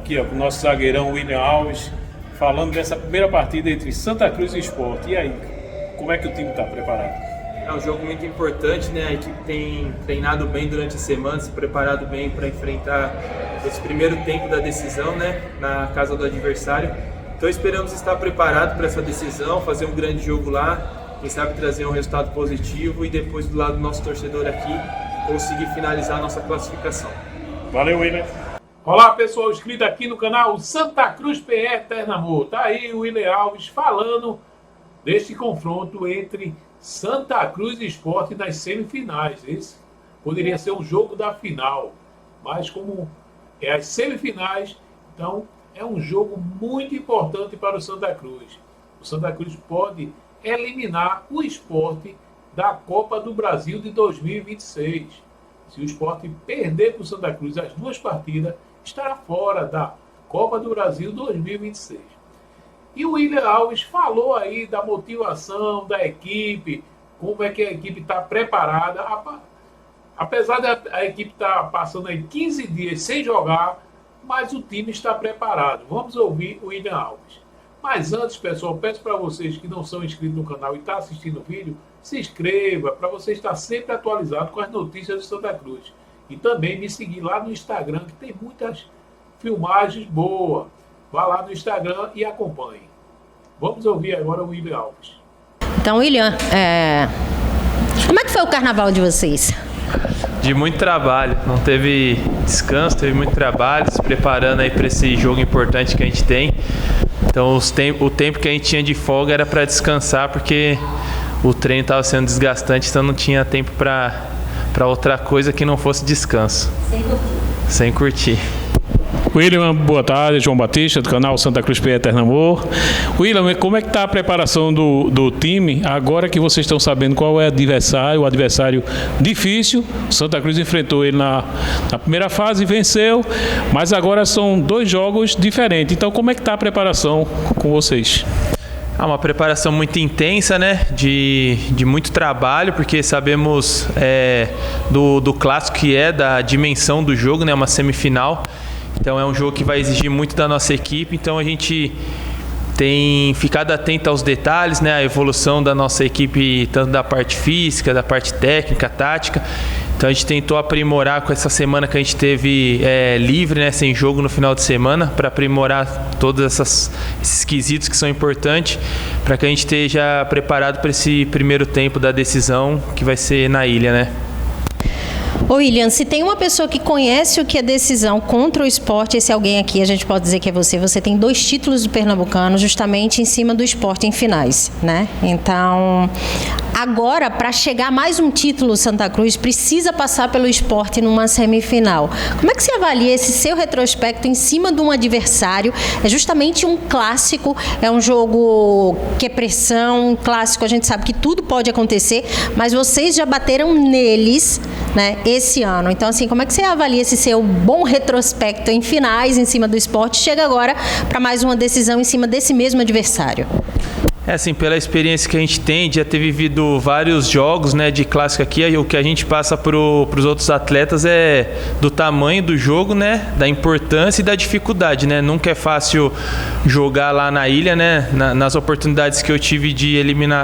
aqui ó, com o nosso zagueirão William Alves, falando dessa primeira partida entre Santa Cruz e Sport. E aí, como é que o time está preparado? É um jogo muito importante, né? A equipe tem treinado bem durante a semana, se preparado bem para enfrentar esse primeiro tempo da decisão, né? Na casa do adversário. Então esperamos estar preparados para essa decisão, fazer um grande jogo lá, quem sabe trazer um resultado positivo e depois do lado do nosso torcedor aqui conseguir finalizar a nossa classificação. Valeu, William. Olá pessoal, inscrito aqui no canal Santa Cruz PE Eternamor. Tá aí o William Alves falando deste confronto entre Santa Cruz e Sport nas semifinais. Esse poderia ser um jogo da final, mas como é as semifinais, então é um jogo muito importante para o Santa Cruz. O Santa Cruz pode eliminar o Sport da Copa do Brasil de 2026. Se o Sport perder para o Santa Cruz as duas partidas, estará fora da Copa do Brasil 2026. E o William Alves falou aí da motivação da equipe, como é que a equipe está preparada. Apesar da equipe estar passando aí 15 dias sem jogar, mas o time está preparado. Vamos ouvir o William Alves. Mas antes, pessoal, peço para vocês que não são inscritos no canal e estão assistindo o vídeo, se inscreva para você estar sempre atualizado com as notícias do Santa Cruz. E também me seguir lá no Instagram, que tem muitas filmagens boas. Vá lá no Instagram e acompanhe. Vamos ouvir agora o William Alves. Então, William, como é que foi o carnaval de vocês? De muito trabalho, não teve descanso, teve muito trabalho, se preparando aí para esse jogo importante que a gente tem. Então o tempo que a gente tinha de folga era para descansar, porque o treino estava sendo desgastante, então não tinha tempo para outra coisa que não fosse descanso. Sem curtir. William, boa tarde, João Batista, do canal Santa Cruz PE Eternamor. William, como é que está a preparação do time, agora que vocês estão sabendo qual é o adversário difícil? Santa Cruz enfrentou ele na primeira fase e venceu, mas agora são dois jogos diferentes. Então, como é que está a preparação com vocês? Uma preparação muito intensa, né? De muito trabalho, porque sabemos do clássico que é, da dimensão do jogo, né? Uma semifinal. Então é um jogo que vai exigir muito da nossa equipe, então a gente tem ficado atento aos detalhes, né, a evolução da nossa equipe, tanto da parte física, da parte técnica, tática. Então a gente tentou aprimorar com essa semana que a gente teve livre, né, sem jogo no final de semana, para aprimorar todos esses quesitos que são importantes, para que a gente esteja preparado para esse primeiro tempo da decisão, que vai ser na ilha, né? Ô William, se tem uma pessoa que conhece o que é decisão contra o Sport, esse alguém aqui, a gente pode dizer que é você. Você tem 2 títulos do Pernambucano justamente em cima do Sport em finais, né? Então, agora, para chegar mais um título Santa Cruz, precisa passar pelo Sport numa semifinal. Como é que você avalia esse seu retrospecto em cima de um adversário? É justamente um clássico, é um jogo que é pressão, um clássico, a gente sabe que tudo pode acontecer, mas vocês já bateram neles, né, esse ano. Então, assim, como é que você avalia esse seu bom retrospecto em finais em cima do Sport? Chega agora para mais uma decisão em cima desse mesmo adversário. Assim, pela experiência que a gente tem, de já ter vivido vários jogos, né, de clássico aqui, o que a gente passa para os outros atletas é do tamanho do jogo, né, da importância e da dificuldade, né? Nunca é fácil jogar lá na ilha, né? Nas oportunidades que eu tive de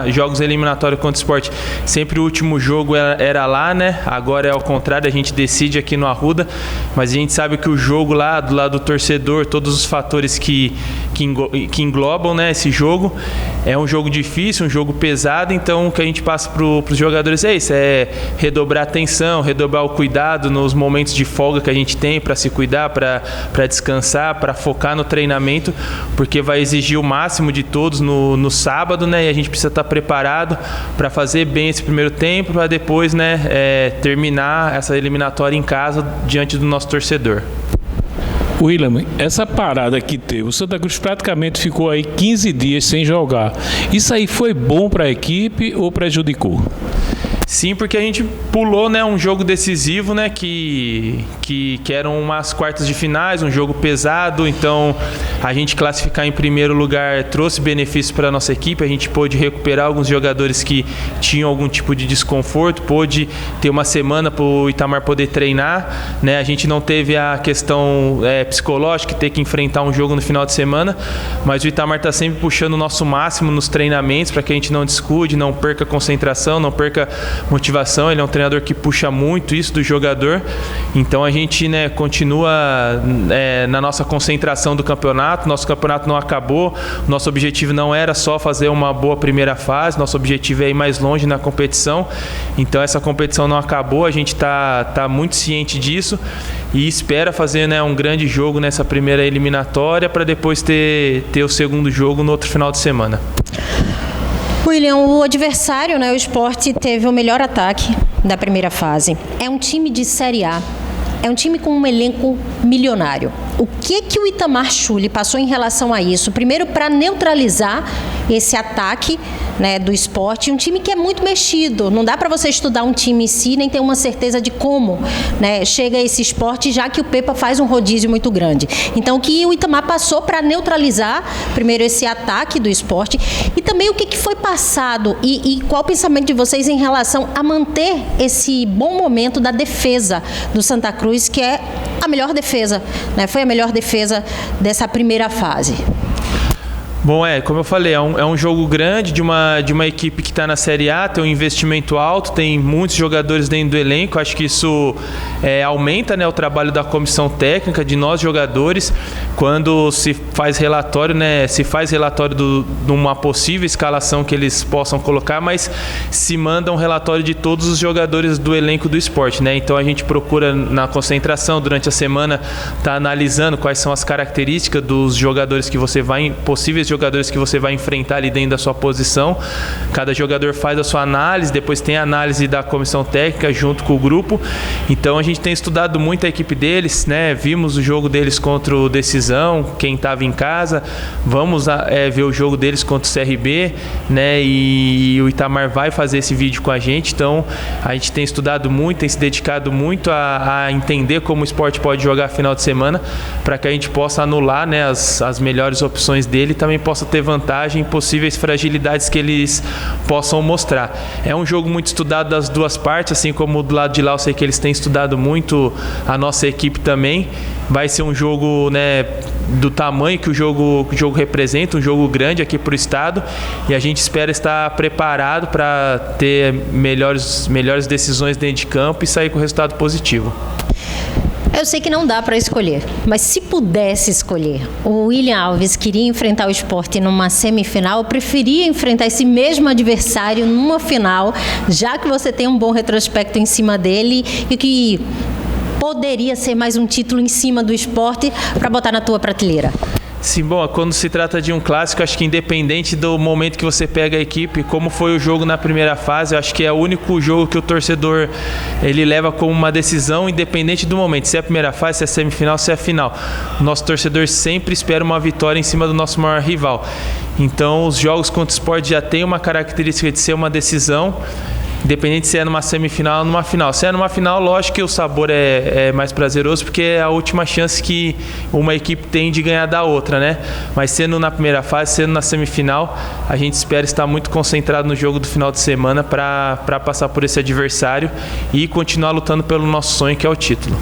jogos eliminatórios contra o Sport, sempre o último jogo era lá, né? Agora é ao contrário, a gente decide aqui no Arruda, mas a gente sabe que o jogo lá, do lado do torcedor, todos os fatores que englobam, né, esse jogo, é um jogo difícil, um jogo pesado. Então o que a gente passa para os jogadores é isso, é redobrar a atenção, redobrar o cuidado nos momentos de folga que a gente tem para se cuidar, para descansar, para focar no treinamento, porque vai exigir o máximo de todos no sábado, né? E a gente precisa estar preparado para fazer bem esse primeiro tempo, para depois, né, terminar essa eliminatória em casa diante do nosso torcedor. William, essa parada que teve, o Santa Cruz praticamente ficou aí 15 dias sem jogar. Isso aí foi bom para a equipe ou prejudicou? Sim, porque a gente pulou, né, um jogo decisivo, né, que eram umas quartas de finais, um jogo pesado. Então a gente classificar em primeiro lugar trouxe benefícios para a nossa equipe. A gente pôde recuperar alguns jogadores que tinham algum tipo de desconforto, pôde ter uma semana para o Itamar poder treinar, né? A gente não teve a questão psicológica, ter que enfrentar um jogo no final de semana, mas o Itamar está sempre puxando o nosso máximo nos treinamentos para que a gente não descuide, não perca concentração, não perca motivação. Ele é um treinador que puxa muito isso do jogador. Então a gente, né, continua na nossa concentração do campeonato. Nosso campeonato não acabou. Nosso objetivo não era só fazer uma boa primeira fase. Nosso objetivo é ir mais longe na competição. Então essa competição não acabou. A gente tá muito ciente disso e espera fazer, né, um grande jogo nessa primeira eliminatória para depois ter o segundo jogo no outro final de semana. William, o adversário, né, o Sport, teve o melhor ataque da primeira fase. É um time de Série A, é um time com um elenco milionário. O que o Itamar Schulli passou em relação a isso? Primeiro, para neutralizar esse ataque, né, do Sport, um time que é muito mexido. Não dá para você estudar um time em si, nem ter uma certeza de como, né, chega esse Sport, já que o Pepa faz um rodízio muito grande. Então, o que o Itamar passou para neutralizar, primeiro, esse ataque do Sport, e também o que foi passado e qual o pensamento de vocês em relação a manter esse bom momento da defesa do Santa Cruz, que é a melhor defesa, né? Foi a melhor defesa dessa primeira fase. Bom, como eu falei, é um jogo grande de uma equipe que está na Série A, tem um investimento alto, tem muitos jogadores dentro do elenco. Acho que isso aumenta, né, o trabalho da comissão técnica, de nós jogadores, quando se faz relatório, né, de uma possível escalação que eles possam colocar, mas se manda um relatório de todos os jogadores do elenco do Sport, né? Então a gente procura na concentração, durante a semana, tá analisando quais são as características dos jogadores que você vai, possíveis jogadores que você vai enfrentar ali dentro da sua posição. Cada jogador faz a sua análise, depois tem a análise da comissão técnica junto com o grupo. Então a gente tem estudado muito a equipe deles, né? Vimos o jogo deles contra o Decisão, quem estava em casa. Vamos ver o jogo deles contra o CRB, né? E o Itamar vai fazer esse vídeo com a gente. Então a gente tem estudado muito, tem se dedicado muito a entender como o Sport pode jogar final de semana, para que a gente possa anular, né, as melhores opções dele e também possa ter vantagem em possíveis fragilidades que eles possam mostrar. É um jogo muito estudado das duas partes, assim como do lado de lá eu sei que eles têm estudado muito a nossa equipe também. Vai ser um jogo, né, do tamanho que o jogo representa, um jogo grande aqui para o estado, e a gente espera estar preparado para ter melhores decisões dentro de campo e sair com resultado positivo. Eu sei que não dá para escolher, mas se pudesse escolher, o William Alves queria enfrentar o Sport numa semifinal, eu preferia enfrentar esse mesmo adversário numa final, já que você tem um bom retrospecto em cima dele e que poderia ser mais um título em cima do Sport para botar na tua prateleira. Sim, bom, quando se trata de um clássico, acho que independente do momento que você pega a equipe, como foi o jogo na primeira fase, eu acho que é o único jogo que o torcedor ele leva como uma decisão, independente do momento, se é a primeira fase, se é a semifinal, se é a final. O nosso torcedor sempre espera uma vitória em cima do nosso maior rival. Então, os jogos contra o Sport já tem uma característica de ser uma decisão, independente se é numa semifinal ou numa final. Se é numa final, lógico que o sabor é mais prazeroso, porque é a última chance que uma equipe tem de ganhar da outra, né? Mas sendo na primeira fase, sendo na semifinal, a gente espera estar muito concentrado no jogo do final de semana para passar por esse adversário e continuar lutando pelo nosso sonho, que é o título.